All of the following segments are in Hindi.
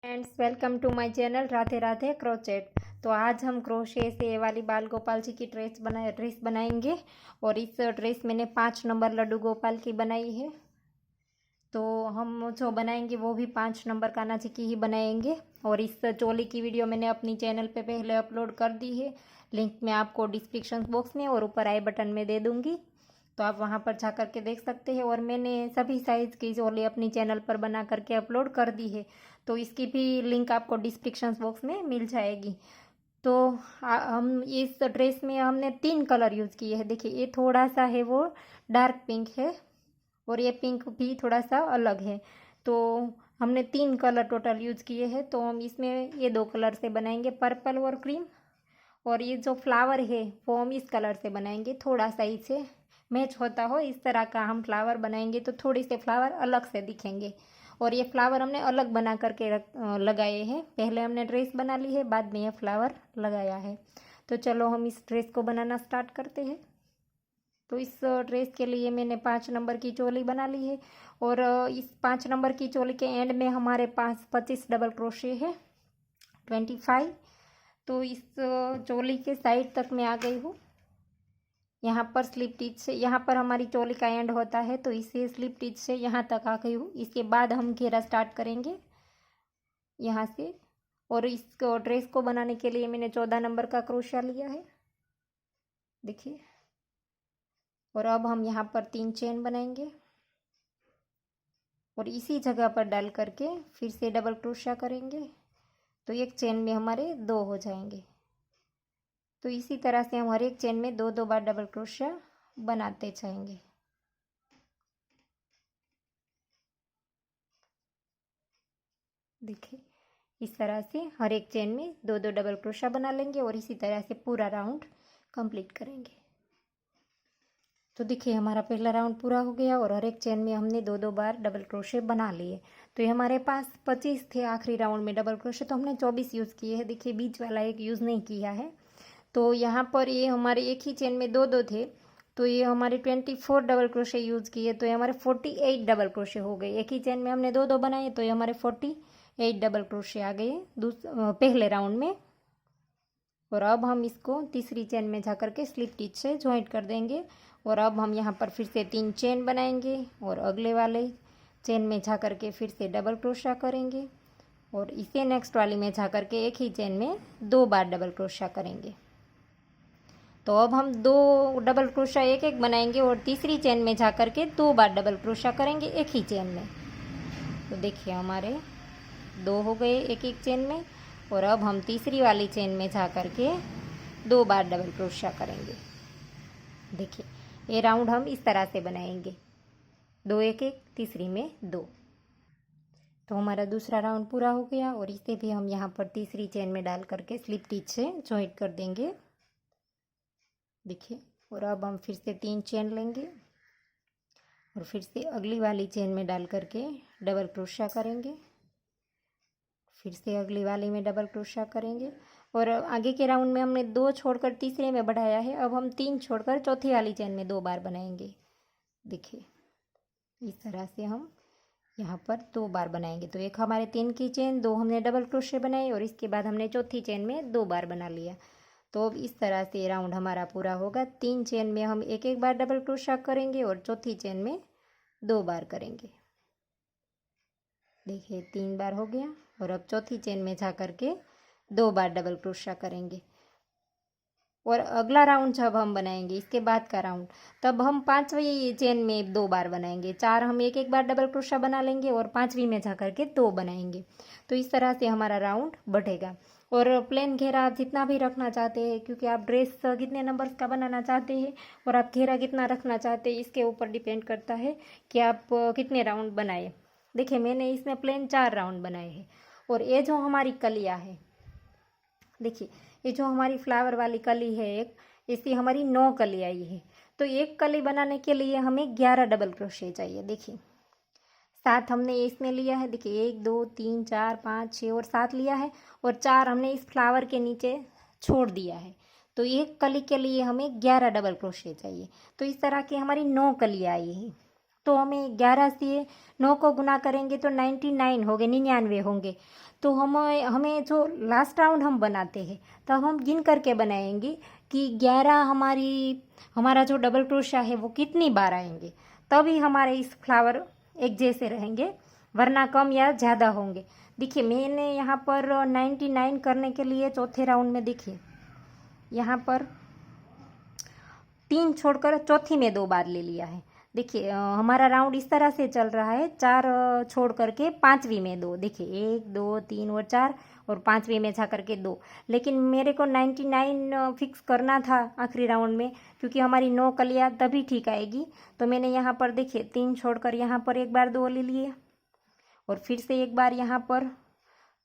Friends, welcome to my channel Radhe Radhe crochet. तो आज हम क्रोशे से ये वाली बाल गोपाल जी की ड्रेस बनाएंगे। और इस ड्रेस मैंने 5 नंबर लड्डू गोपाल की बनाई है। तो हम जो बनाएंगे वो भी 5 नंबर कान्हा जी की ही बनाएंगे। और इस चोली की वीडियो मैंने अपनी चैनल पे पहले अपलोड कर दी है। लिंक मैं आपको डिस्क्रिप्शन बॉक्स में और ऊपर आई बटन में दे दूँगी, तो आप वहाँ पर जा करके देख सकते हैं। और मैंने सभी साइज़ की चोली अपनी चैनल पर बना करके अपलोड कर दी है, तो इसकी भी लिंक आपको डिस्क्रिप्शन बॉक्स में मिल जाएगी। तो हम इस ड्रेस में हमने 3 कलर यूज़ किए हैं। देखिए, ये थोड़ा सा है वो डार्क पिंक है और ये पिंक भी थोड़ा सा अलग है। तो हमने 3 कलर टोटल यूज़ किए हैं। तो हम इसमें ये 2 कलर से बनाएंगे, पर्पल और क्रीम। और ये जो फ्लावर है वो हम इस कलर से बनाएंगे, थोड़ा सा इसे मैच होता हो इस तरह का हम फ्लावर बनाएंगे, तो थोड़ी से फ्लावर अलग से दिखेंगे। और ये फ्लावर हमने अलग बना करके लगाए हैं। पहले हमने ड्रेस बना ली है, बाद में ये फ्लावर लगाया है। तो चलो हम इस ड्रेस को बनाना स्टार्ट करते हैं। तो इस ड्रेस के लिए मैंने 5 नंबर की चोली बना ली है। और इस 5 नंबर की चोली के एंड में हमारे पास 25 डबल क्रोशे है, 25। तो इस चोली के साइड तक मैं आ गई हूँ। यहाँ पर स्लिप टिच से, यहाँ पर हमारी चोली का एंड होता है, तो इसे स्लिप टिच से यहाँ तक आ गई हूँ। इसके बाद हम घेरा स्टार्ट करेंगे यहाँ से। और इस ड्रेस को बनाने के लिए मैंने 14 नंबर का क्रोशा लिया है, देखिए। और अब हम यहाँ पर 3 चेन बनाएंगे और इसी जगह पर डाल करके फिर से डबल क्रोशा करेंगे, तो एक चेन में हमारे 2 हो जाएंगे। तो इसी तरह से हम हर एक चेन में 2-2 बार डबल क्रोशा बनाते जाएंगे। देखिए, इस तरह से हर एक चेन में 2-2 डबल क्रोशा बना लेंगे और इसी तरह से पूरा राउंड कंप्लीट करेंगे। तो देखिए, हमारा पहला राउंड पूरा हो गया और हर एक चेन में हमने 2-2 बार डबल क्रोशे बना लिए। तो ये हमारे पास 25 थे आखिरी राउंड में डबल क्रोशे, तो हमने 24 यूज़ किए हैं। देखिए, बीच वाला एक यूज़ नहीं किया है। तो यहाँ पर ये हमारे एक ही चेन में 2-2 थे, तो ये हमारे 24 डबल क्रोशे यूज़ किए, तो ये हमारे 48 डबल क्रोशे हो गए। एक ही चेन में हमने 2-2 बनाए, तो ये हमारे 48 डबल क्रोशे आ गए पहले राउंड में। और अब हम इसको तीसरी चेन में जा करके स्लिप टिच से जॉइंट कर देंगे। और अब हम यहाँ पर फिर से 3 चेन बनाएंगे और अगले वाले चेन में जा करके फिर से डबल क्रोशा करेंगे और इसे नेक्स्ट वाली में जा करके एक ही चेन में 2 बार डबल क्रोशा करेंगे। तो अब हम 2 डबल क्रोशा एक एक बनाएंगे और तीसरी चेन में जा करके 2 बार डबल क्रोशा करेंगे एक ही चेन में। तो देखिए, हमारे 2 हो गए एक एक चेन में। और अब हम तीसरी वाली चेन में जा करके 2 बार डबल क्रोशा करेंगे। देखिए, ये राउंड हम इस तरह से बनाएंगे, 2 एक एक, तीसरी में 2। तो हमारा दूसरा राउंड पूरा हो गया और इसे भी हम यहाँ पर तीसरी चेन में डाल करके स्लिप टिच से जॉइंट कर देंगे, देखिए। और अब हम फिर से 3 चेन लेंगे और फिर से अगली वाली चेन में डाल करके डबल क्रोशा करेंगे, फिर से अगली वाली में डबल क्रोशा करेंगे। और आगे के राउंड में हमने 2 छोड़कर तीसरे में बढ़ाया है, अब हम 3 छोड़कर चौथी वाली चेन में 2 बार बनाएंगे। देखिए, इस तरह से हम यहाँ पर 2 बार बनाएंगे। तो एक हमारे 3 की चेन, 2 हमने डबल क्रोशे बनाए और इसके बाद हमने चौथी चेन में 2 बार बना लिया। तो अब इस तरह से राउंड हमारा पूरा होगा। 3 चेन में हम एक एक बार डबल क्रोशा करेंगे और चौथी चेन में 2 बार करेंगे। देखिए, 3 बार हो गया और अब चौथी चेन में जा करके 2 बार डबल क्रोशा करेंगे। और अगला राउंड जब हम बनाएंगे, इसके बाद का राउंड, तब हम 5वीं चेन में 2 बार बनाएंगे। 4 हम एक एक बार डबल क्रोशा बना लेंगे और 5वीं में जा करके 2 बनाएंगे। तो इस तरह से हमारा राउंड बढ़ेगा। और प्लेन घेरा आप जितना भी रखना चाहते हैं, क्योंकि आप ड्रेस कितने नंबर्स का बनाना चाहते हैं और आप घेरा कितना रखना चाहते हैं, इसके ऊपर डिपेंड करता है कि आप कितने राउंड बनाए। देखिए, मैंने इसमें प्लेन 4 राउंड बनाए हैं। और ये जो हमारी कलियाँ है, देखिए, ये जो हमारी फ्लावर वाली कली है एक, इसकी हमारी 9 कली आई है। तो एक कली बनाने के लिए हमें 11 डबल क्रोशे चाहिए। देखिए, 7 हमने इसमें लिया है, देखिए 1 2 3 4 5 6 और 7 लिया है। और 4 हमने इस फ्लावर के नीचे छोड़ दिया है। तो एक कली के लिए हमें 11 डबल क्रोशे चाहिए। तो इस तरह की हमारी 9 कलियाँ आई हैं। तो हमें 11 से 9 को गुना करेंगे तो 99 हो गए, 99 होंगे। तो हमें जो लास्ट राउंड हम बनाते हैं तब हम गिन करके बनाएंगे कि 11 हमारा जो डबल क्रोशिया है वो कितनी बार आएंगे, तभी हमारे इस फ्लावर एक जैसे रहेंगे, वरना कम या ज़्यादा होंगे। देखिए मैंने यहाँ पर 99 करने के लिए चौथे राउंड में देखिए यहाँ पर 3 छोड़कर चौथी में 2 बार ले लिया है। देखिए हमारा राउंड इस तरह से चल रहा है, 4 छोड़ करके 5वीं में 2, देखिए 1 2 3 और 4 और 5वीं में जा करके 2। लेकिन मेरे को 99 फिक्स करना था आखिरी राउंड में, क्योंकि हमारी 9 कलियाँ तभी ठीक आएगी। तो मैंने यहाँ पर देखिए 3 छोड़कर यहाँ पर एक बार 2 ले लिए और फिर से एक बार यहाँ पर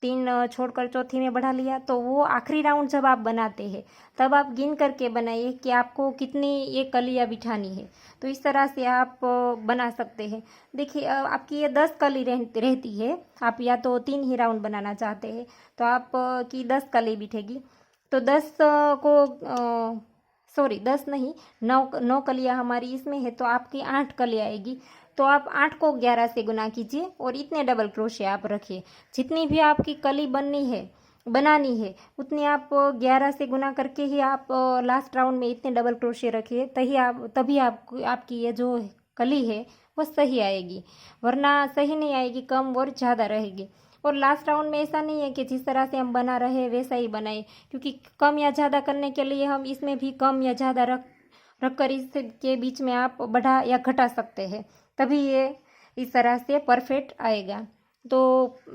3 छोड़कर चौथी में बढ़ा लिया। तो वो आखिरी राउंड जब आप बनाते हैं तब आप गिन करके बनाइए कि आपको कितनी ये कलियाँ बिठानी है। तो इस तरह से आप बना सकते हैं। देखिए आपकी ये 10 कली रहती है, आप या तो 3 ही राउंड बनाना चाहते हैं तो आप की 10 कली बिठेगी। तो 10 को सॉरी 10 नहीं, 9 कलियाँ हमारी इसमें है तो आपकी 8 कलियाँ आएगी। तो आप 8 को 11 से गुना कीजिए और इतने डबल क्रोशिया आप रखिए। जितनी भी आपकी कली बनानी है उतनी आप 11 से गुना करके ही आप लास्ट राउंड में इतने डबल क्रोशिया रखिए, तभी आपकी ये जो कली है वो सही आएगी, वरना सही नहीं आएगी, कम और ज़्यादा रहेगी। और लास्ट राउंड में ऐसा नहीं है कि जिस तरह से हम बना रहे हैं वैसा ही बनाए, क्योंकि कम या ज़्यादा करने के लिए हम इसमें भी कम या ज़्यादा रखकर इसके बीच में आप बढ़ा या घटा सकते हैं, तभी ये इस तरह से परफेक्ट आएगा। तो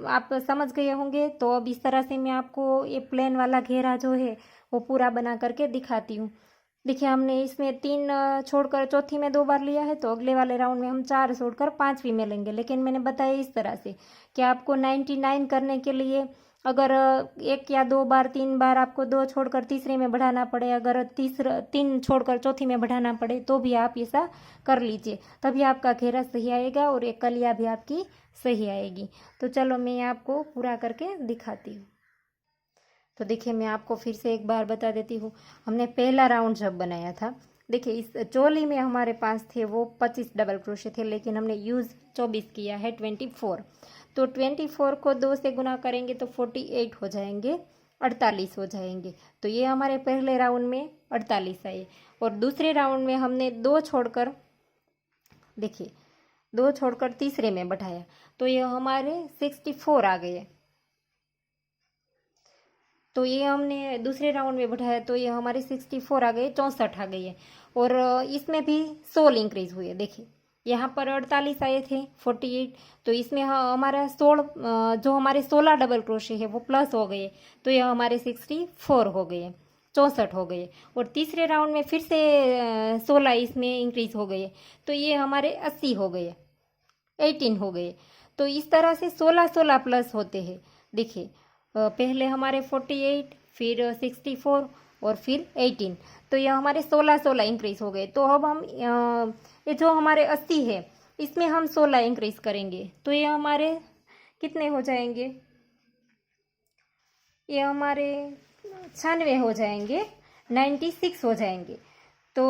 आप समझ गए होंगे। तो अब इस तरह से मैं आपको ये प्लेन वाला घेरा जो है वो पूरा बना करके दिखाती हूँ। देखिए हमने इसमें 3 छोड़कर चौथी में 2 बार लिया है, तो अगले वाले राउंड में हम 4 छोड़कर 5वीं में लेंगे। लेकिन मैंने बताया इस तरह से कि आपको 99 करने के लिए अगर 1 या 2 बार 3 बार आपको 2 छोड़कर तीसरे में बढ़ाना पड़े, अगर 3 छोड़कर चौथी में बढ़ाना पड़े तो भी आप ऐसा कर लीजिए, तभी आपका घेरा सही आएगा और एक कलियाँ भी आपकी सही आएगी। तो चलो मैं आपको पूरा करके दिखाती हूँ। तो देखिए मैं आपको फिर से एक बार बता देती हूँ। हमने पहला राउंड जब बनाया था, देखिए इस चोली में हमारे पास थे वो 25 डबल क्रोशे थे, लेकिन हमने यूज़ 24 किया है, 24। तो 24 को 2 से गुना करेंगे तो 48 हो जाएंगे, 48 हो जाएंगे। तो ये हमारे पहले राउंड में 48 आए। और दूसरे राउंड में हमने 2 छोड़कर, देखिए 2 छोड़कर तीसरे में बढ़ाया तो ये हमारे 64 आ गए। तो ये हमने दूसरे राउंड में बढ़ाया तो ये हमारे 64 आ गए, 64 आ गई है। और इसमें भी 16 इंक्रीज हुए। देखिए यहाँ पर 48 आए थे, 48, तो इसमें हमारा 16 जो हमारे 16 डबल क्रोशे है वो प्लस हो गए, तो ये हमारे 64 हो गए, 64 हो गए। और तीसरे राउंड में फिर से 16 इसमें इंक्रीज हो गए, तो ये हमारे 80 हो गए, 18 हो गए। तो इस तरह से 16 प्लस होते हैं। देखिए पहले हमारे 48, फिर 64 और फिर 18, तो ये हमारे 16 इंक्रीज हो गए। तो अब हम ये जो हमारे 80 है इसमें हम 16 इंक्रीज करेंगे तो ये हमारे कितने हो जाएंगे, ये हमारे 96 हो जाएंगे, 96 हो जाएंगे। तो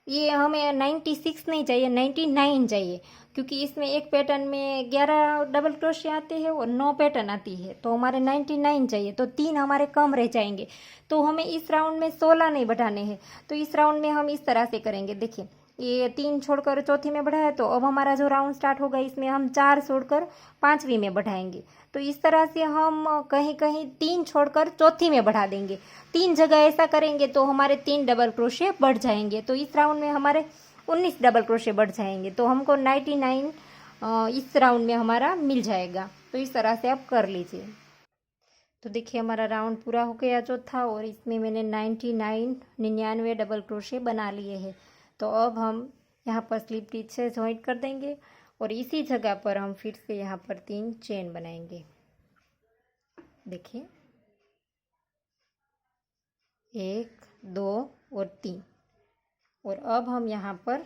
ये हमें 96 नहीं चाहिए, 99 चाहिए, क्योंकि इसमें एक पैटर्न में 11 डबल क्रोशे आते हैं और 9 पैटर्न आती है, तो हमारे 99 चाहिए, तो 3 हमारे कम रह जाएंगे। तो हमें इस राउंड में 16 नहीं बढ़ाने हैं, तो इस राउंड में हम इस तरह से करेंगे। देखिए ये 3 छोड़कर चौथी में बढ़ाया, तो अब हमारा जो राउंड स्टार्ट होगा इसमें हम 4 छोड़कर 5वीं में बढ़ाएंगे। तो इस तरह से हम कहीं कहीं 3 छोड़कर चौथी में बढ़ा देंगे, 3 जगह ऐसा करेंगे तो हमारे 3 डबल क्रोशे बढ़ जाएंगे। तो इस राउंड में हमारे 19 डबल क्रोशे बढ़ जाएंगे, तो हमको 99 इस राउंड में हमारा मिल जाएगा। तो इस तरह से आप कर लीजिए। तो देखिए हमारा राउंड पूरा हो गया जो था, और इसमें मैंने 99 डबल क्रोशे बना लिए हैं। तो अब हम यहाँ पर स्लिप स्टिच से जॉइंट कर देंगे और इसी जगह पर हम फिर से यहाँ पर 3 चेन बनाएंगे। देखिए 1 2 और 3, और अब हम यहाँ पर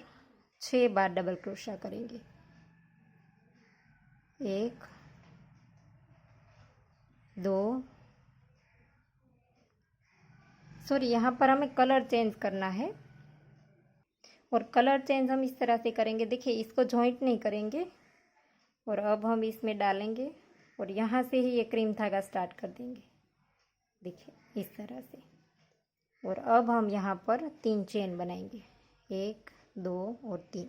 6 बार डबल क्रोशा करेंगे। 1 2, सॉरी यहाँ पर हमें कलर चेंज करना है, और कलर चेंज हम इस तरह से करेंगे। देखिए इसको जॉइंट नहीं करेंगे और अब हम इसमें डालेंगे और यहाँ से ही ये क्रीम धागा स्टार्ट कर देंगे। देखिए इस तरह से। और अब हम यहाँ पर 3 चेन बनाएंगे, 1 2 और 3।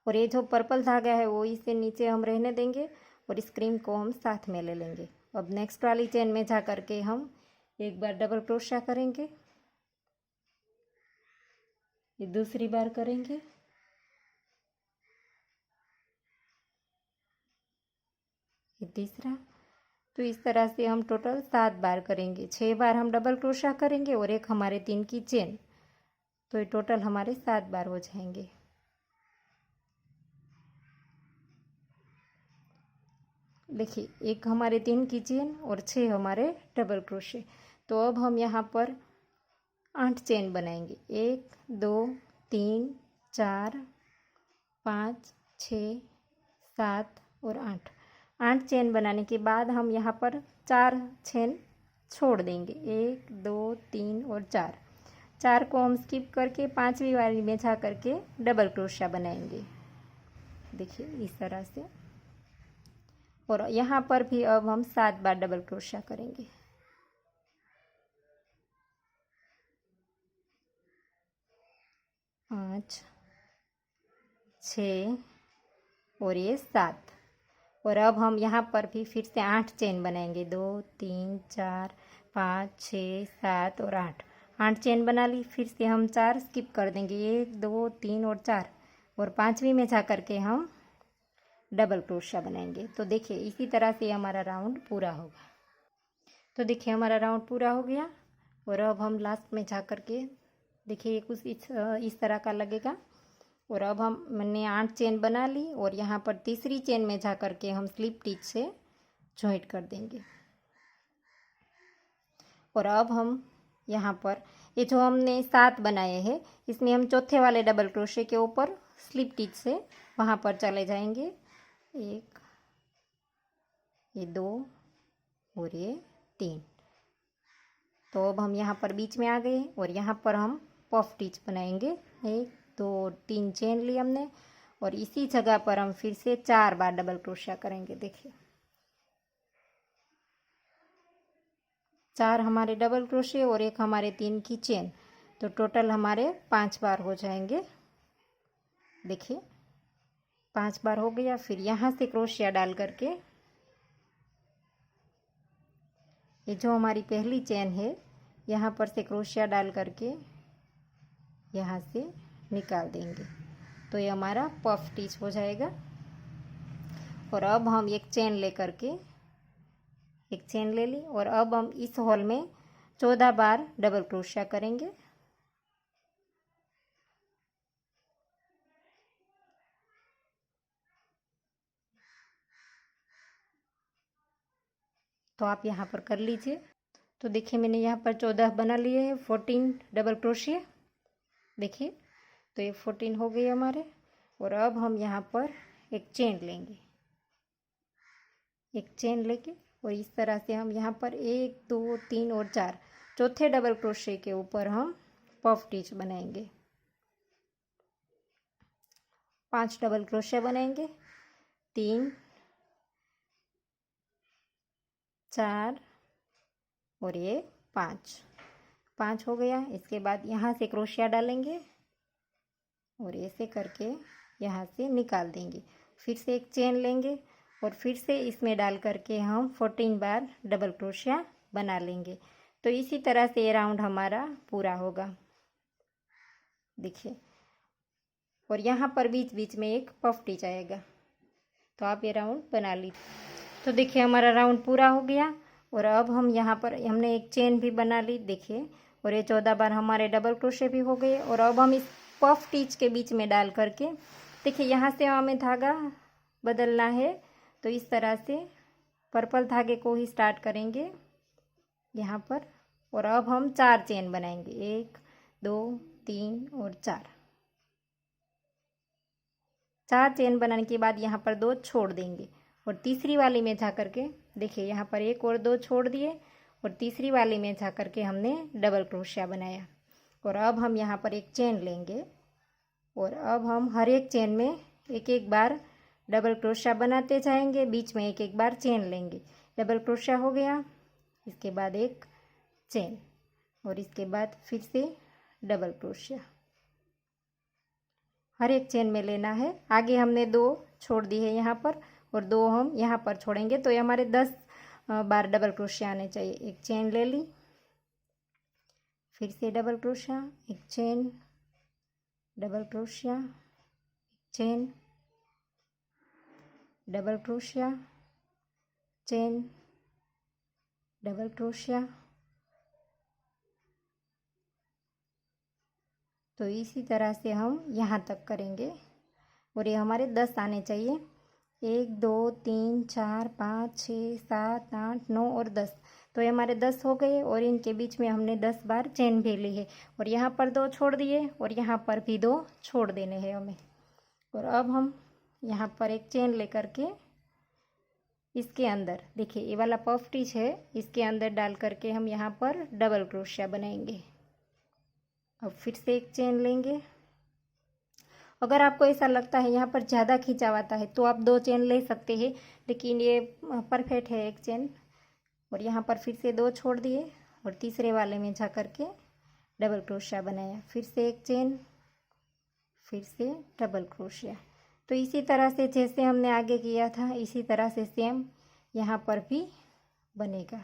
और ये जो पर्पल धागा है वो इसे नीचे हम रहने देंगे और इस क्रीम को हम साथ में ले लेंगे। अब नेक्स्ट वाली चेन में जा करके हम एक बार डबल क्रोशा करेंगे, ये दूसरी बार करेंगे, ये तीसरा। तो इस तरह से हम टोटल 7 बार करेंगे। 6 बार हम डबल क्रोशा करेंगे और एक हमारे 3 की चेन, तो ये टोटल हमारे 7 बार हो जाएंगे। देखिए एक हमारे 3 की चेन और 6 हमारे डबल क्रोशे। तो अब हम यहाँ पर 8 चेन बनाएंगे, 1 2 3 4 5 6 7 और 8। 8 चेन बनाने के बाद हम यहाँ पर 4 चेन छोड़ देंगे, 1 2 3 और 4। 4 को हम स्किप करके 5वीं वाली में जा करके डबल क्रोशा बनाएंगे। देखिए इस तरह से। और यहाँ पर भी अब हम 7 बार डबल क्रोशा करेंगे। 5 6 और ये 7। और अब हम यहाँ पर भी फिर से 8 चेन बनाएंगे, 2 3 4 5 6 7 और 8। 8 चेन बना ली, फिर से हम 4 स्किप कर देंगे, 1 2 3 और 4। और 5वीं में जा करके हम डबल क्रोशा बनाएंगे। तो देखिए इसी तरह से हमारा राउंड पूरा होगा। तो देखिए हमारा राउंड पूरा हो गया। और अब हम लास्ट में जा करके देखिए कुछ इस तरह का लगेगा। और अब मैंने 8 चेन बना ली और यहाँ पर तीसरी चेन में जा करके हम स्लिप टिच से जॉइंट कर देंगे। और अब हम यहाँ पर ये जो हमने 7 बनाए हैं इसमें हम चौथे वाले डबल क्रोशे के ऊपर स्लिप टिच से वहाँ पर चले जाएंगे, 1 ये 2 और ये 3। तो अब हम यहाँ पर बीच में आ गए और यहाँ पर हम पफ टिच बनाएंगे, 1 2 3 चेन ली हमने और इसी जगह पर हम फिर से 4 बार डबल क्रोशा करेंगे। देखिए 4 हमारे डबल क्रोशे और एक हमारे 3 की चेन, तो टोटल हमारे 5 बार हो जाएंगे। देखिए 5 बार हो गया। फिर यहाँ से क्रोशिया डाल करके ये जो हमारी पहली चेन है यहाँ पर से क्रोशिया डाल करके यहाँ से निकाल देंगे, तो ये हमारा पफ टिच हो जाएगा। और अब हम एक चेन ले करके एक चेन ले ली और अब हम इस होल में 14 बार डबल क्रोशिया करेंगे। तो आप यहाँ पर कर लीजिए। तो देखिए मैंने यहाँ पर 14 बना लिए हैं, 14 डबल क्रोशिया। देखिए तो ये 14 हो गए हमारे। और अब हम यहाँ पर एक चेन लेंगे, एक चेन लेके और इस तरह से हम यहाँ पर 1 2 3 और 4 चौथे डबल क्रोशे के ऊपर हम पफ टिच बनाएंगे। 5 डबल क्रोशे बनाएंगे, 3 4 और ये 5 हो गया। इसके बाद यहाँ से क्रोशिया डालेंगे और ऐसे करके यहाँ से निकाल देंगे। फिर से एक चेन लेंगे और फिर से इसमें डाल करके हम 14 बार डबल क्रोशिया बना लेंगे। तो इसी तरह से ये राउंड हमारा पूरा होगा। देखिए और यहाँ पर बीच बीच में एक पफ टिच आएगा, तो आप ये राउंड बना लीजिए। तो देखिए हमारा राउंड पूरा हो गया। और अब हम यहाँ पर हमने एक चेन भी बना ली, देखिए। और ये 14 बार हमारे डबल क्रोशे भी हो गए। और अब हम इस पफ टिच के बीच में डाल करके देखिए यहाँ से हमें धागा बदलना है, तो इस तरह से पर्पल धागे को ही स्टार्ट करेंगे यहाँ पर। और अब हम 4 चेन बनाएंगे, 1 2 3 और 4 चेन बनाने के बाद यहाँ पर 2 छोड़ देंगे और तीसरी वाली में जा करके देखिए यहाँ पर 1 और 2 छोड़ दिए और तीसरी वाली में जा करके हमने डबल क्रोशिया बनाया। और अब हम यहाँ पर एक चेन लेंगे और अब हम हर एक चेन में एक एक बार डबल क्रोशिया बनाते जाएंगे, बीच में एक एक बार चेन लेंगे। डबल क्रोशिया हो गया, इसके बाद एक चेन और इसके बाद फिर से डबल क्रोशिया हर एक चेन में लेना है। आगे हमने 2 छोड़ दी है यहाँ पर और 2 हम यहाँ पर छोड़ेंगे, तो ये हमारे 10 बार डबल क्रोशिया आने चाहिए। एक चेन ले ली, फिर से डबल क्रोशिया, एक chain, double crochet, chain, double crochet, chain, double crochet. तो इसी तरह से हम यहाँ तक करेंगे और ये हमारे 10 आने चाहिए। 1 2 3 4 5 6 7 8 9 और 10। तो ये हमारे 10 हो गए और इनके बीच में हमने 10 बार चेन भी ली है और यहाँ पर 2 छोड़ दिए और यहाँ पर भी 2 छोड़ देने हैं हमें। और अब हम यहाँ पर एक चेन लेकर के इसके अंदर, देखिए ये वाला पफ स्टिच है, इसके अंदर डाल करके हम यहाँ पर डबल क्रोशिया बनाएंगे। अब फिर से एक चेन लेंगे। अगर आपको ऐसा लगता है यहाँ पर ज़्यादा खिंचाव आता है तो आप 2 चेन ले सकते हैं, लेकिन ये परफेक्ट है एक चेन। और यहाँ पर फिर से 2 छोड़ दिए और तीसरे वाले में जा कर के डबल क्रोशिया बनाया। फिर से एक चेन, फिर से डबल क्रोशिया। तो इसी तरह से जैसे हमने आगे किया था, इसी तरह से सेम यहाँ पर भी बनेगा।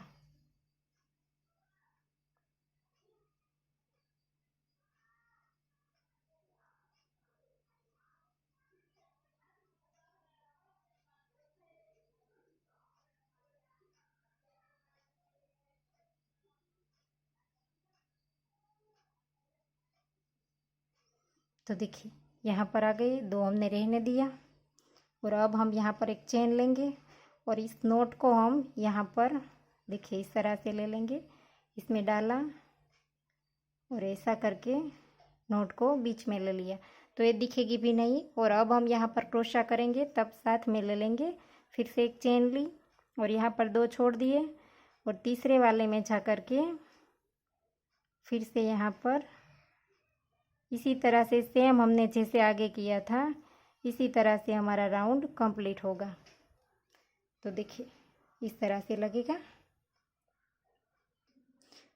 तो देखिए यहाँ पर आ गए, 2 हमने रहने दिया और अब हम यहाँ पर एक चेन लेंगे और इस नोट को हम यहाँ पर देखिए इस तरह से ले लेंगे, इसमें डाला और ऐसा करके नोट को बीच में ले लिया, तो ये दिखेगी भी नहीं। और अब हम यहाँ पर क्रोशिया करेंगे तब साथ में ले लेंगे। फिर से एक चेन ली और यहाँ पर 2 छोड़ दिए और तीसरे वाले में जा कर के फिर से यहाँ पर इसी तरह से सेम हमने जैसे आगे किया था, इसी तरह से हमारा राउंड कंप्लीट होगा। तो देखिए इस तरह से लगेगा।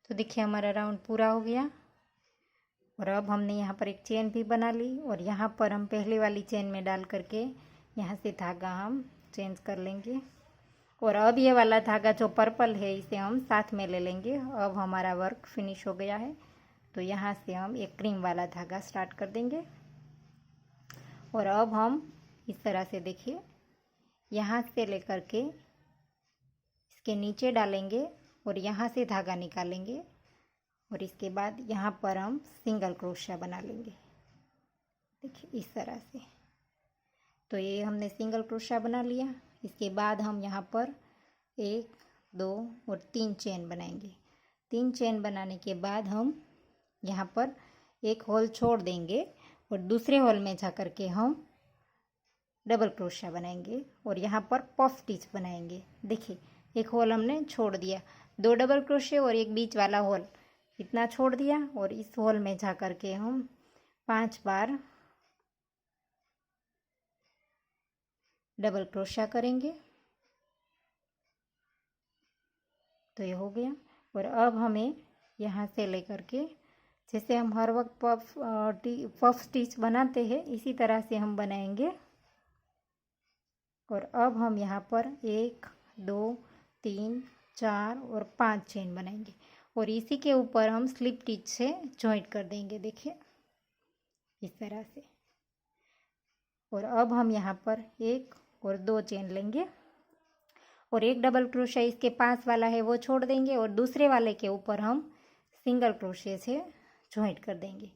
तो देखिए हमारा राउंड पूरा हो गया और अब हमने यहाँ पर एक चेन भी बना ली और यहाँ पर हम पहले वाली चेन में डाल करके यहाँ से धागा हम चेंज कर लेंगे। और अब ये वाला धागा जो पर्पल है इसे हम साथ में ले लेंगे। अब हमारा वर्क फिनिश हो गया है, तो यहाँ से हम एक क्रीम वाला धागा स्टार्ट कर देंगे। और अब हम इस तरह से देखिए यहाँ से लेकर के इसके नीचे डालेंगे और यहाँ से धागा निकालेंगे और इसके बाद यहाँ पर हम सिंगल क्रोशिया बना लेंगे। देखिए इस तरह से। तो ये हमने सिंगल क्रोशिया बना लिया। इसके बाद हम यहाँ पर 1 2 और 3 चेन बनाएंगे। 3 चेन बनाने के बाद हम यहाँ पर एक होल छोड़ देंगे और दूसरे होल में जा कर के हम डबल क्रोशिया बनाएंगे और यहाँ पर पफ स्टिच बनाएंगे। देखिए एक होल हमने छोड़ दिया, 2 डबल क्रोशिया और एक बीच वाला होल, इतना छोड़ दिया और इस होल में जा कर के हम 5 बार डबल क्रोशिया करेंगे। तो ये हो गया। और अब हमें यहाँ से लेकर के जैसे हम हर वक्त पफ स्टिच बनाते हैं इसी तरह से हम बनाएंगे। और अब हम यहाँ पर 1 2 3 4 और 5 चेन बनाएंगे और इसी के ऊपर हम स्लिप स्टिच से जॉइंट कर देंगे। देखिए इस तरह से। और अब हम यहाँ पर 1 और 2 चेन लेंगे और एक डबल क्रोशिया इसके पास वाला है वो छोड़ देंगे और दूसरे वाले के ऊपर हम सिंगल क्रोशिया से जॉइंट कर देंगे।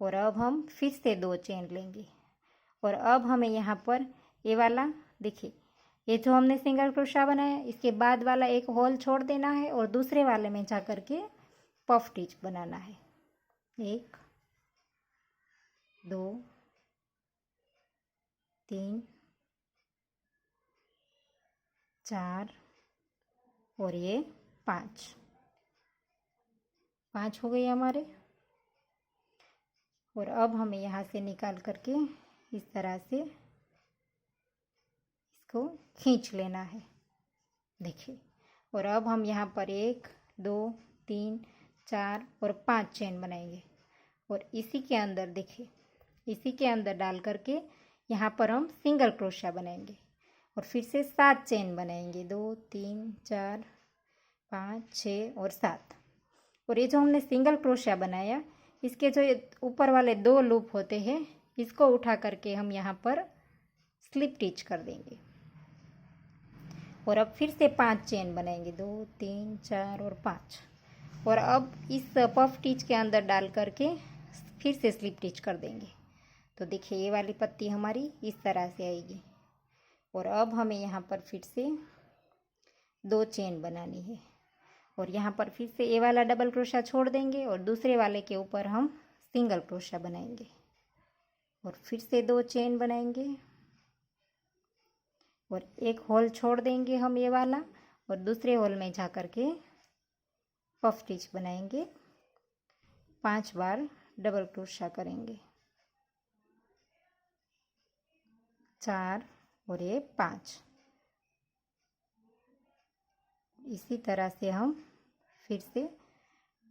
और अब हम फिर से 2 चेन लेंगे और अब हमें यहाँ पर ये वाला देखिए, ये जो हमने सिंगल क्रोशिया बनाया इसके बाद वाला एक होल छोड़ देना है और दूसरे वाले में जा कर के पफ स्टिच बनाना है। 1 2 3 4 और ये 5 हो गए हमारे। और अब हमें यहाँ से निकाल करके इस तरह से इसको खींच लेना है। देखिए, और अब हम यहाँ पर 1 2 3 4 और 5 चेन बनाएंगे और इसी के अंदर देखिए, इसी के अंदर डाल करके यहाँ पर हम सिंगल क्रोशिया बनाएंगे और फिर से 7 चेन बनाएंगे। 2 3 4 5 6 और 7। और ये जो हमने सिंगल क्रोशिया बनाया, इसके जो ऊपर वाले 2 लूप होते हैं, इसको उठा करके हम यहाँ पर स्लिप स्टिच कर देंगे और अब फिर से 5 चेन बनाएंगे। 2 3 4 और 5। और अब इस पफ स्टिच के अंदर डाल करके फिर से स्लिप स्टिच कर देंगे। तो देखिए, ये वाली पत्ती हमारी इस तरह से आएगी। और अब हमें यहाँ पर फिर से 2 चेन बनानी है और यहाँ पर फिर से ये वाला डबल क्रोशिया छोड़ देंगे और दूसरे वाले के ऊपर हम सिंगल क्रोशिया बनाएंगे और फिर से 2 चेन बनाएंगे और एक होल छोड़ देंगे हम ये वाला और दूसरे होल में जा करके पफ स्टिच बनाएंगे। 5 बार डबल क्रोशिया करेंगे, 4 और ये 5। इसी तरह से हम फिर से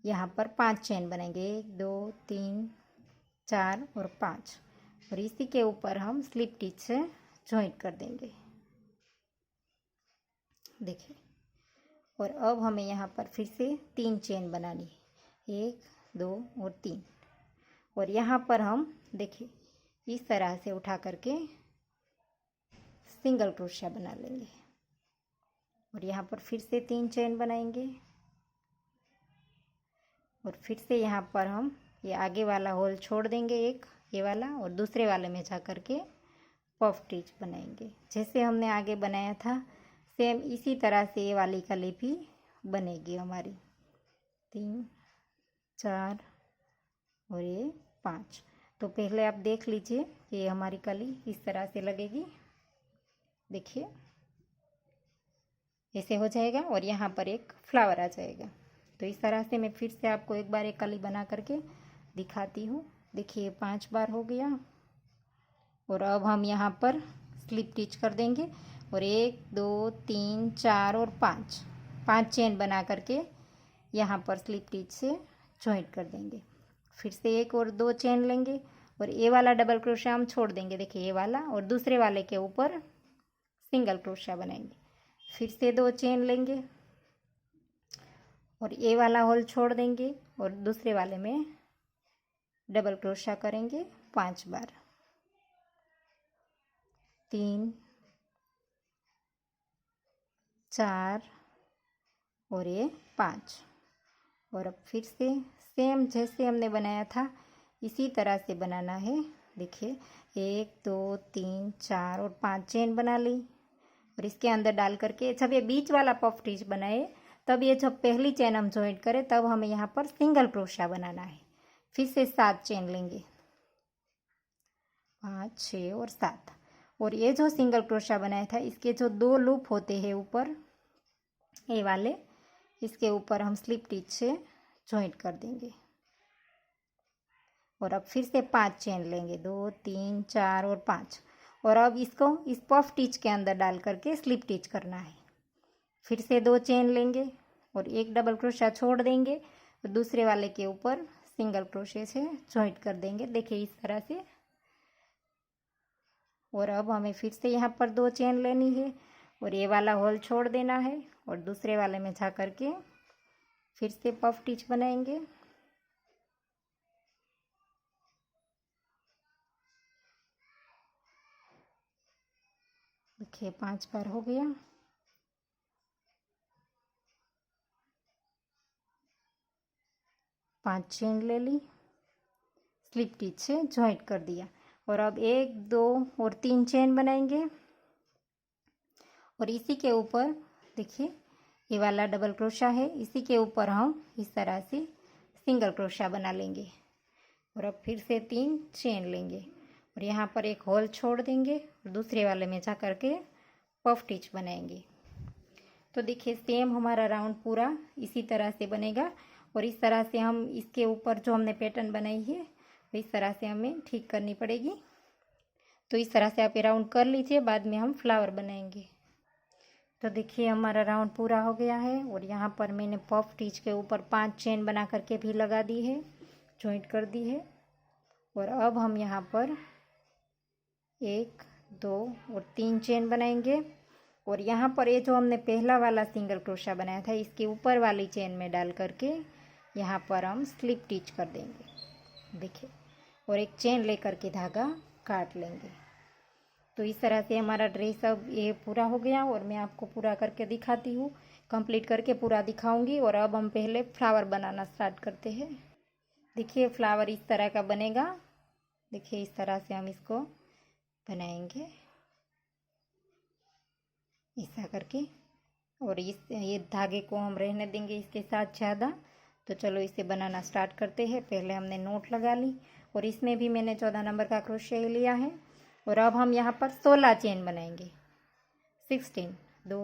यहाँ पर 5 चेन बनाएंगे। 1 2 3 4 और 5 और इसी के ऊपर हम स्लिप स्टिच से जॉइंट कर देंगे। देखिए, और अब हमें यहाँ पर फिर से 3 चेन बनानी है। 1 2 और 3 और यहाँ पर हम देखिए इस तरह से उठा करके सिंगल क्रोशिया बना लेंगे और यहाँ पर फिर से 3 चेन बनाएंगे और फिर से यहाँ पर हम ये आगे वाला होल छोड़ देंगे, एक ये वाला, और दूसरे वाले में जा करके पफ स्टिच बनाएंगे। जैसे हमने आगे बनाया था सेम इसी तरह से ये वाली कली भी बनेगी हमारी। 3 4 और ये 5। तो पहले आप देख लीजिए कि ये हमारी कली इस तरह से लगेगी। देखिए, ऐसे हो जाएगा और यहाँ पर एक फ्लावर आ जाएगा। तो इस तरह से मैं फिर से आपको एक बार एक कली बना करके दिखाती हूँ। देखिए, 5 बार हो गया और अब हम यहाँ पर स्लिप स्टिच कर देंगे और 1 2 3 4 और 5 चेन बना करके यहाँ पर स्लिप स्टिच से जॉइंट कर देंगे। फिर से 1 और 2 चेन लेंगे और ये वाला डबल क्रोशिया हम छोड़ देंगे। देखिए, ये वाला, और दूसरे वाले के ऊपर सिंगल क्रोशिया बनाएंगे। फिर से 2 चेन लेंगे और ये वाला होल छोड़ देंगे और दूसरे वाले में डबल क्रोशिया करेंगे 5 बार। 3 4 और ये 5। और अब फिर से सेम जैसे हमने बनाया था इसी तरह से बनाना है। देखिए, 1 2 3 4 और 5 चेन बना ली और इसके अंदर डाल करके जब ये बीच वाला पफ स्टिच बनाए, तब ये जब पहली चेन हम जॉइंट करें तब हमें यहाँ पर सिंगल क्रोशिया बनाना है। फिर से 7 चेन लेंगे, 5 6 और 7। और ये जो सिंगल क्रोशिया बनाया था, इसके जो 2 लूप होते हैं ऊपर ये वाले, इसके ऊपर हम स्लिप स्टिच से जॉइंट कर देंगे और अब फिर से 5 चेन लेंगे, 2 3 4 और 5। और अब इसको इस पफ स्टिच के अंदर डाल करके स्लिप स्टिच करना है। फिर से 2 चेन लेंगे और एक डबल क्रोशिया छोड़ देंगे और दूसरे वाले के ऊपर सिंगल क्रोशिया से जॉइंट कर देंगे। देखिए, इस तरह से। और अब हमें फिर से यहाँ पर 2 चेन लेनी है और ये वाला होल छोड़ देना है और दूसरे वाले में जा करके फिर से पफ स्टिच बनाएंगे। देखिए, 5 बार हो गया। पांच चेन ले ली, स्लिप स्टिच से जॉइंट कर दिया और अब 1 2 और 3 चेन बनाएंगे और इसी के ऊपर देखिए ये वाला डबल क्रोशिया है, इसी के ऊपर हम इस तरह से सिंगल क्रोशिया बना लेंगे और अब फिर से 3 चेन लेंगे और यहाँ पर एक होल छोड़ देंगे और दूसरे वाले में जा करके पफ स्टिच बनाएंगे। तो देखिए, सेम हमारा राउंड पूरा इसी तरह से बनेगा और इस तरह से हम इसके ऊपर जो हमने पैटर्न बनाई है तो इस तरह से हमें ठीक करनी पड़ेगी। तो इस तरह से आप ये राउंड कर लीजिए, बाद में हम फ्लावर बनाएंगे। तो देखिए हमारा राउंड पूरा हो गया है और यहाँ पर मैंने पफ टिच के ऊपर 5 चेन बना करके भी लगा दी है, जॉइंट कर दी है। और अब हम यहाँ पर 1 2 और 3 चेन बनाएंगे। और यहाँ पर ये जो हमने पहला वाला सिंगल क्रोशा बनाया था, इसके ऊपर वाली चेन में डाल करके यहाँ पर हम स्लिप टिच कर देंगे, देखिए। और एक चेन लेकर के धागा काट लेंगे। तो इस तरह से हमारा ड्रेस अब ये पूरा हो गया और मैं आपको पूरा करके दिखाती हूँ, कंप्लीट करके पूरा दिखाऊंगी। और अब हम पहले फ्लावर बनाना स्टार्ट करते हैं। देखिए फ्लावर इस तरह का बनेगा, देखिए इस तरह से हम इसको बनाएंगे ऐसा करके। और ये धागे को हम रहने देंगे इसके साथ ज़्यादा। तो चलो इसे बनाना स्टार्ट करते हैं। पहले हमने नोट लगा ली और इसमें भी मैंने 14 नंबर का क्रोशे लिया है। और अब हम यहाँ पर 16 चेन बनाएंगे। 16 2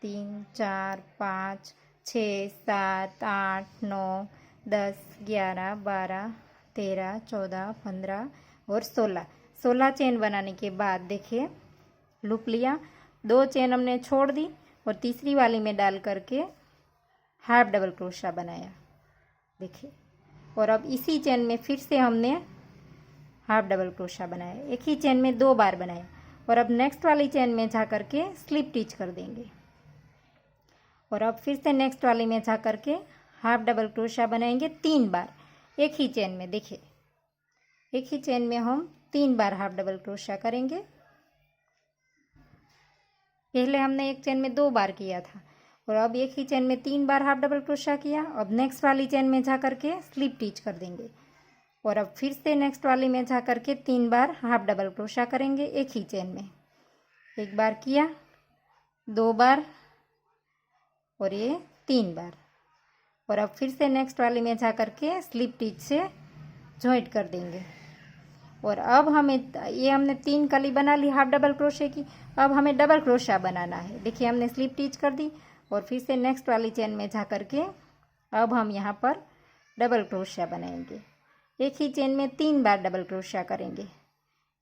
3 4 5 6 7 8 9 10 11 12 13 14 15 और 16 चेन बनाने के बाद देखिए लूप लिया, 2 चेन हमने छोड़ दी और तीसरी वाली में डाल करके हाफ डबल क्रोशा बनाया, देखिए। और अब इसी चेन में फिर से हमने हाफ डबल क्रोशा बनाया, एक ही चेन में 2 बार बनाया। और अब नेक्स्ट वाली चेन में जा करके स्लिप टिच कर देंगे। और अब फिर से नेक्स्ट वाली में जा करके हाफ डबल क्रोशा बनाएंगे 3 बार एक ही चेन में, देखिए एक ही चेन में हम 3 बार हाफ डबल क्रोशा करेंगे। पहले हमने एक चेन में 2 बार किया था और अब एक ही चेन में 3 बार हाफ डबल क्रोशा किया। अब नेक्स्ट वाली चेन में जा करके स्लिप टिच कर देंगे। और अब फिर से नेक्स्ट वाली में जा करके 3 बार हाफ डबल क्रोशा करेंगे एक ही चेन में। एक बार किया, 2 बार और ये 3 बार। और अब फिर से नेक्स्ट वाली में जा करके स्लिप टिच से जॉइंट कर देंगे। और अब हमें ये हमने 3 कली बना ली हाफ डबल क्रोशे की। अब हमें डबल क्रोशा बनाना है, देखिए हमने स्लिप टिच कर दी और फिर से नेक्स्ट वाली चेन में जा करके अब हम यहाँ पर डबल क्रोशा बनाएंगे। एक ही चेन में 3 बार डबल क्रोशा करेंगे।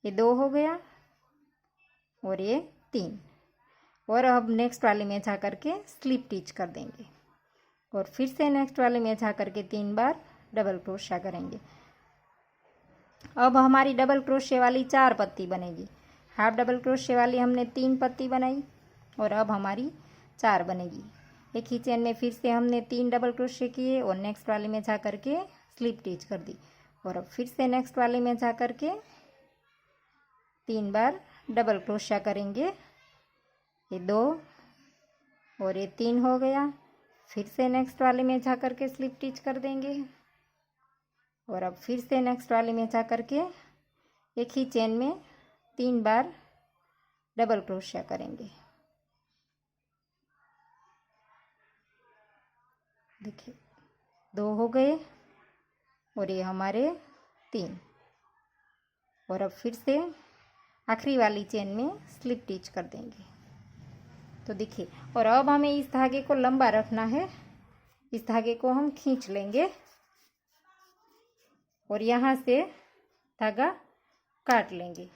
ये 2 हो गया और ये 3। और अब नेक्स्ट वाली में जा करके स्लिप टिच कर देंगे और फिर से नेक्स्ट वाले में जा करके 3 बार डबल क्रोशा करेंगे। अब हमारी डबल क्रोशे वाली 4 पत्ती बनेगी। हाफ डबल क्रोशे वाली हमने 3 पत्ती बनाई और अब हमारी 4 बनेगी। एक ही चेन में फिर से हमने 3 डबल क्रोशे किए और नेक्स्ट वाले में जा करके स्लिप टिच कर दी। और अब फिर से नेक्स्ट वाले में जा करके 3 बार डबल क्रोशा करेंगे। ये 2 और ये 3 हो गया। फिर से नेक्स्ट वाले में जा करके स्लिप टिच कर देंगे। और अब फिर से नेक्स्ट वाले में जा करके एक ही चेन में 3 बार डबल क्रोशा करेंगे, देखिए 2 हो गए और ये हमारे 3। और अब फिर से आखिरी वाली चेन में स्लिप टिच कर देंगे। तो देखिए, और अब हमें इस धागे को लंबा रखना है। इस धागे को हम खींच लेंगे और यहाँ से धागा काट लेंगे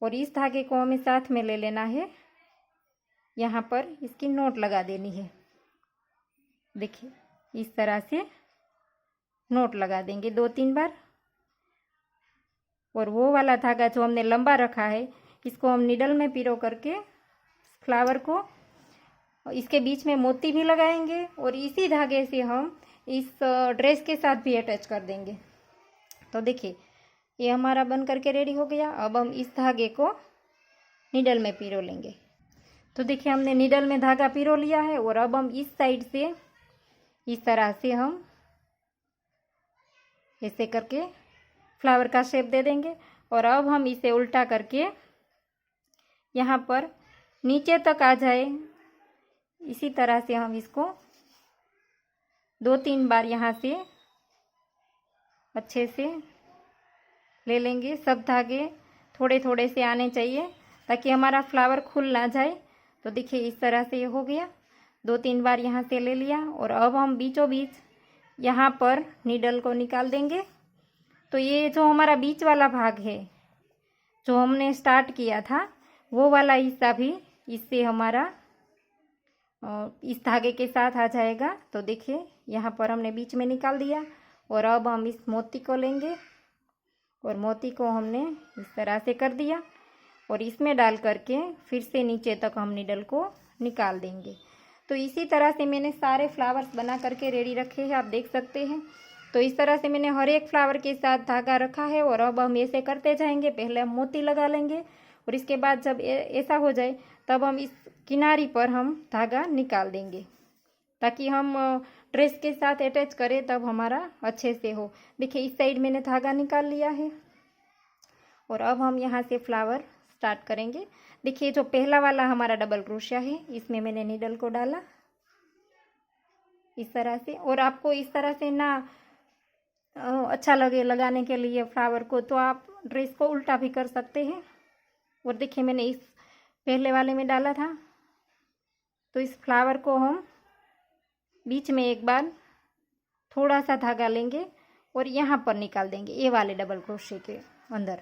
और इस धागे को हमें साथ में ले लेना है। यहाँ पर इसकी नोट लगा देनी है, देखिए इस तरह से नोट लगा देंगे 2-3 बार। और वो वाला धागा जो हमने लंबा रखा है इसको हम नीडल में पिरो करके फ्लावर को इसके बीच में मोती भी लगाएंगे और इसी धागे से हम इस ड्रेस के साथ भी अटैच कर देंगे। तो देखिए ये हमारा बन करके रेडी हो गया। अब हम इस धागे को नीडल में पिरो लेंगे। तो देखिए हमने नीडल में धागा पिरो लिया है और अब हम इस साइड से इस तरह से हम ऐसे करके फ्लावर का शेप दे देंगे। और अब हम इसे उल्टा करके यहाँ पर नीचे तक आ जाए इसी तरह से हम इसको 2-3 बार यहाँ से अच्छे से ले लेंगे। सब धागे थोड़े थोड़े से आने चाहिए ताकि हमारा फ्लावर खुल ना जाए। तो देखिए इस तरह से ये हो गया। 2-3 बार यहाँ से ले लिया और अब हम बीचों बीच यहाँ पर नीडल को निकाल देंगे तो ये जो हमारा बीच वाला भाग है, जो हमने स्टार्ट किया था, वो वाला हिस्सा भी इससे हमारा इस धागे के साथ आ जाएगा। तो देखिए यहाँ पर हमने बीच में निकाल दिया और अब हम इस मोती को लेंगे और मोती को हमने इस तरह से कर दिया और इसमें डाल करके फिर से नीचे तक हम नीडल को निकाल देंगे। तो इसी तरह से मैंने सारे फ्लावर्स बना करके रेडी रखे हैं, आप देख सकते हैं। तो इस तरह से मैंने हर एक फ्लावर के साथ धागा रखा है और अब हम ऐसे करते जाएंगे। पहले हम मोती लगा लेंगे और इसके बाद जब ऐसा हो जाए तब हम इस किनारी पर हम धागा निकाल देंगे, ताकि हम ड्रेस के साथ अटैच करें तब हमारा अच्छे से हो। देखिए इस साइड मैंने धागा निकाल लिया है और अब हम यहाँ से फ्लावर स्टार्ट करेंगे। देखिए जो पहला वाला हमारा डबल क्रोशिया है, इसमें मैंने नीडल को डाला इस तरह से। और आपको इस तरह से ना अच्छा लगे लगाने के लिए फ्लावर को, तो आप ड्रेस को उल्टा भी कर सकते हैं। और देखिए मैंने इस पहले वाले में डाला था, तो इस फ्लावर को हम बीच में एक बार थोड़ा सा धागा लेंगे और यहाँ पर निकाल देंगे, ये वाले डबल क्रोशे के अंदर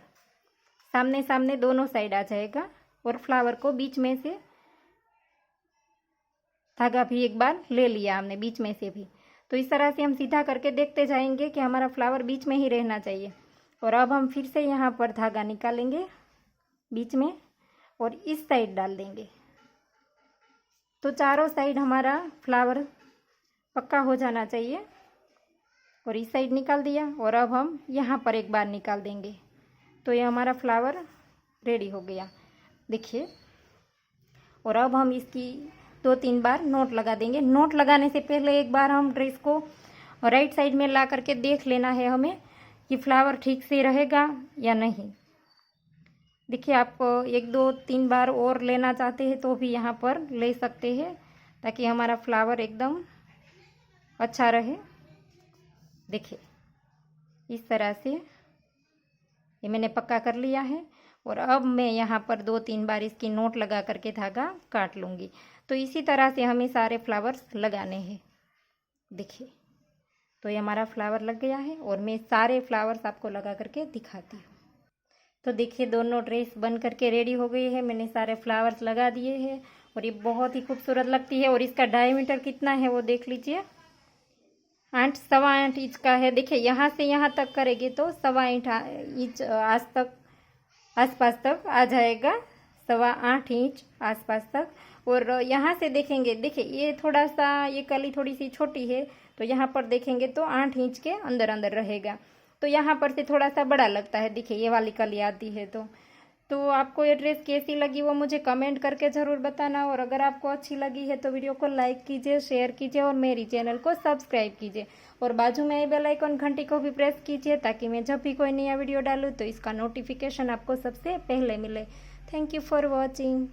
सामने सामने दोनों साइड आ जाएगा। और फ्लावर को बीच में से धागा भी एक बार ले लिया हमने बीच में से भी। तो इस तरह से हम सीधा करके देखते जाएंगे कि हमारा फ्लावर बीच में ही रहना चाहिए। और अब हम फिर से यहाँ पर धागा निकालेंगे बीच में और इस साइड डाल देंगे। तो चारों साइड हमारा फ्लावर पक्का हो जाना चाहिए। और इस साइड निकाल दिया और अब हम यहाँ पर एक बार निकाल देंगे। तो ये हमारा फ्लावर रेडी हो गया, देखिए। और अब हम इसकी 2-3 बार नोट लगा देंगे। नोट लगाने से पहले एक बार हम ड्रेस को राइट साइड में ला करके देख लेना है हमें कि फ्लावर ठीक से रहेगा या नहीं। देखिए आप 1-2-3 बार और लेना चाहते हैं तो भी यहाँ पर ले सकते हैं, ताकि हमारा फ्लावर एकदम अच्छा रहे। देखिए इस तरह से ये मैंने पक्का कर लिया है। और अब मैं यहाँ पर 2-3 बार इसकी नोट लगा करके धागा काट लूँगी। तो इसी तरह से हमें सारे फ्लावर्स लगाने हैं। देखिए तो ये हमारा फ्लावर लग गया है और मैं सारे फ्लावर्स आपको लगा करके दिखाती हूँ। तो देखिए दोनों ड्रेस बन करके रेडी हो गई है। मैंने सारे फ्लावर्स लगा दिए हैं और ये बहुत ही खूबसूरत लगती है। और इसका डायमीटर कितना है वो देख लीजिए, 8-8.25 इंच का है। देखिए यहाँ से यहाँ तक करेंगे तो 8.25 इंच आसपास तक आ जाएगा, 8.25 इंच आसपास तक। और यहाँ से देखेंगे, देखिए ये थोड़ा सा ये कली थोड़ी सी छोटी है, तो यहाँ पर देखेंगे तो 8 इंच के अंदर अंदर रहेगा। तो यहाँ पर से थोड़ा सा बड़ा लगता है, देखिए ये वाली कली आती है। तो आपको ये ड्रेस कैसी लगी वो मुझे कमेंट करके ज़रूर बताना। और अगर आपको अच्छी लगी है तो वीडियो को लाइक कीजिए, शेयर कीजिए और मेरी चैनल को सब्सक्राइब कीजिए। और बाजू में बेल आइकन घंटी को भी प्रेस कीजिए, ताकि मैं जब भी कोई नया वीडियो डालूँ तो इसका नोटिफिकेशन आपको सबसे पहले मिले। Thank you for watching.